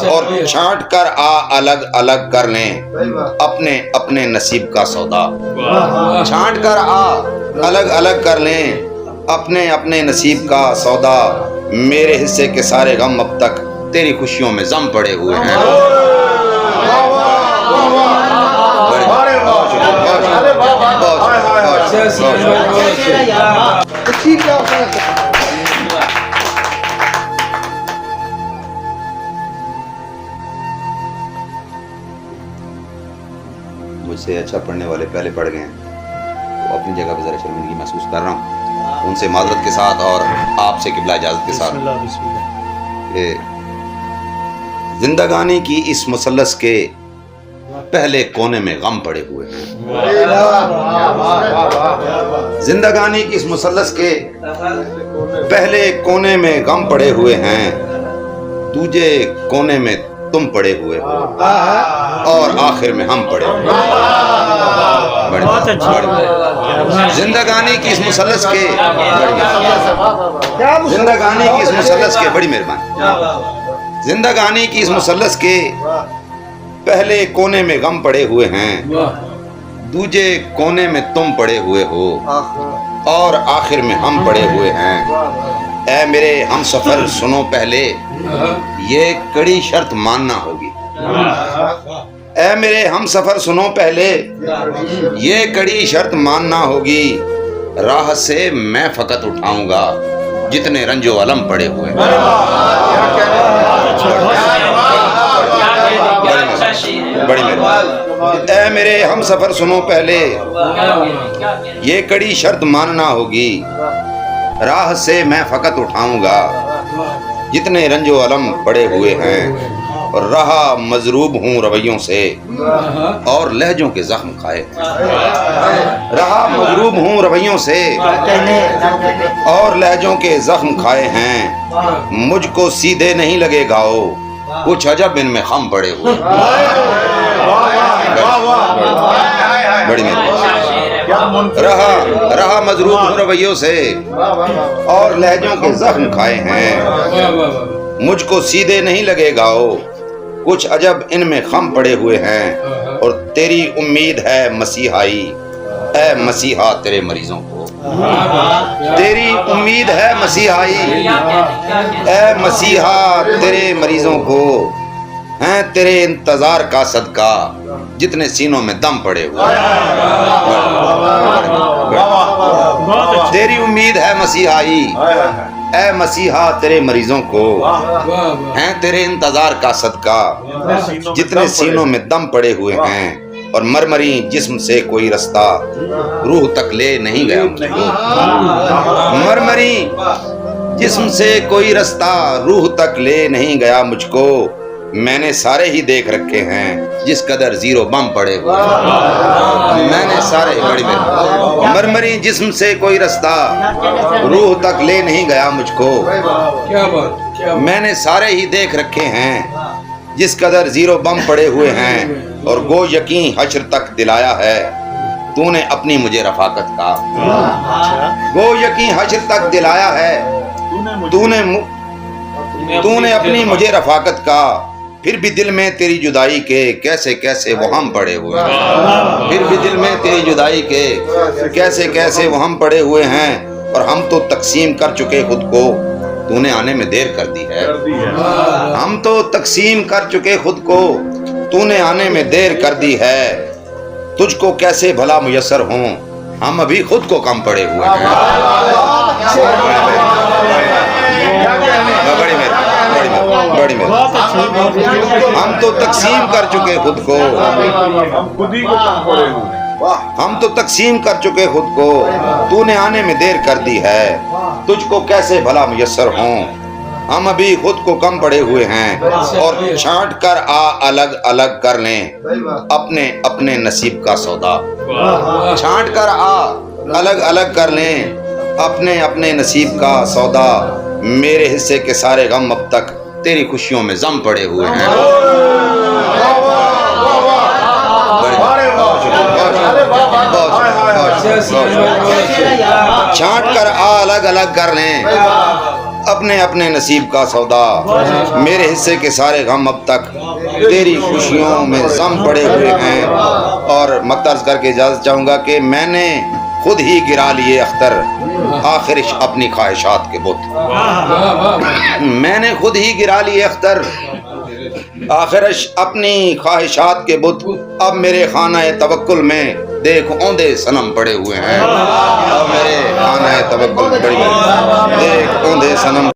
اور چھانٹ کر الگ الگ کر لیں اپنے اپنے نصیب کا سودا. چھانٹ کر الگ الگ کر لیں اپنے اپنے نصیب کا سودا. میرے حصے کے سارے غم اب تک تیری خوشیوں میں ضم پڑے ہوئے ہیں. مجھ سے اچھا پڑھنے والے پہلے پڑھ گئے ہیں، وہ اپنی جگہ پہ ذرا شرمندگی محسوس کر رہا ہوں، ان سے معذرت کے ساتھ اور آپ سے قبلہ اجازت کے ساتھ. کہ زندگانی کی اس مثلث کے پہلے کونے میں غم پڑے ہوئے ہیں. زندگانی کی اس مثلث کے پہلے کونے میں غم پڑے ہوئے ہیں، دوسرے کونے میں تم پڑے ہوئے ہو اور آخر میں ہم پڑے ہوئے. زندگانی کی اس مثلث کے زندگانی کی اس مثلث کے بڑی مہربانی. زندگانی کی اس مثلث کے پہلے کونے میں غم پڑے ہوئے ہیں، دوسرے کونے میں تم پڑے ہوئے ہو اور آخر میں ہم پڑے ہوئے ہیں. اے میرے ہم سفر سنو پہلے یہ کڑی شرط ماننا ہوگی. اے میرے ہم سفر سنو پہلے یہ کڑی شرط ماننا ہوگی. راہ سے میں فقط اٹھاؤں گا جتنے رنج و علم پڑے ہوئے ہیں. بڑی مہربانی. اے میرے ہم سفر سنو پہلے یہ کڑی شرط ماننا ہوگی. راہ سے میں فقط اٹھاؤں گا جتنے رنج و علم پڑے ہوئے ہیں. اور رہا مضروب ہوں رویوں سے اور لہجوں کے زخم کھائے. رہا مضروب ہوں رویوں سے اور لہجوں کے زخم کھائے ہیں. مجھ کو سیدھے نہیں لگے گاؤ کچھ عجب ان میں خم پڑے ہوئے. بڑی مہربانی. رہا مضروب ہوں رویوں سے اور لہجوں کے زخم کھائے ہیں. مجھ کو سیدھے نہیں لگے گاؤ کچھ عجب ان میں خم پڑے ہوئے ہیں. اور تیری امید ہے مسیحائی اے مسیحا تیرے مریضوں کو. تیری امید ہے مسیحائی اے مسیحا تیرے مریضوں کو. ہیں تیرے انتظار کا صدقہ جتنے سینوں میں دم پڑے ہوئے. تیری امید ہے مسیحائی اے مسیحا تیرے مریضوں کو. ہیں تیرے انتظار کا صدقہ جتنے سینوں میں دم پڑے ہوئے ہیں. اور مرمری جسم سے کوئی رستہ روح تک لے نہیں گیا. مرمری جسم سے کوئی رستہ روح تک لے نہیں گیا مجھ کو. میں نے سارے ہی دیکھ رکھے ہیں جس قدر زیرو بم پڑے ہوئے. میں نے سارے بڑی مرمری جسم سے کوئی رستہ روح تک لے نہیں گیا مجھ کو. میں نے سارے ہی دیکھ رکھے ہیں جس قدر زیرو بم پڑے ہوئے ہیں. اور گو یقین حشر تک دلایا ہے تو نے اپنی مجھے رفاقت کا. گو یقین حشر تک دلایا ہے تو نے اپنی مجھے رفاقت کا. پھر بھی دل میں تیری جدائی کے کیسے کیسے وہ ہم پڑے ہوئے ہیں. پھر بھی دل میں تیری جدائی کے کیسے کیسے وہ ہم پڑے ہوئے ہیں. اور ہم تو تقسیم کر چکے خود کو تو نے آنے میں دیر کر دی ہے. ہم تو تقسیم کر چکے خود کو تو نے آنے میں دیر کر دی ہے. تجھ کو کیسے بھلا میسر ہوں ہم ابھی خود کو کم پڑے ہوئے ہیں. بڑی ہم تو تقسیم کر چکے خود کو ہم تو تقسیم کر چکے خود کو تو نے آنے میں دیر کر دی ہے. تجھ کو کیسے بھلا میسر ہوں ہم ابھی خود کو کم پڑے ہوئے ہیں. اور چھانٹ کر الگ الگ کر لیں اپنے اپنے نصیب کا سودا. چھانٹ کر الگ الگ کر لیں اپنے اپنے نصیب کا سودا. میرے حصے کے سارے غم اب تک تیری خوشیوں میں ضم پڑے ہوئے ہیں. چھانٹ کر الگ الگ کر لیں اپنے اپنے نصیب کا سودا، میرے حصے کے سارے غم اب تک تیری خوشیوں میں ضم پڑے ہوئے ہیں۔ اور مقترض کر کے اجازت چاہوں گا کہ میں نے خود ہی گرا لیے اختر آخرش اپنی خواہشات کے بت، میں نے خود ہی گرا لیے اختر آخرش اپنی خواہشات کے بت، اب میرے خانہ توکل میں دیکھ اوندے صنم پڑے ہوئے ہیں، اب میرے خانہ توکل میں دیکھ اوندے صنم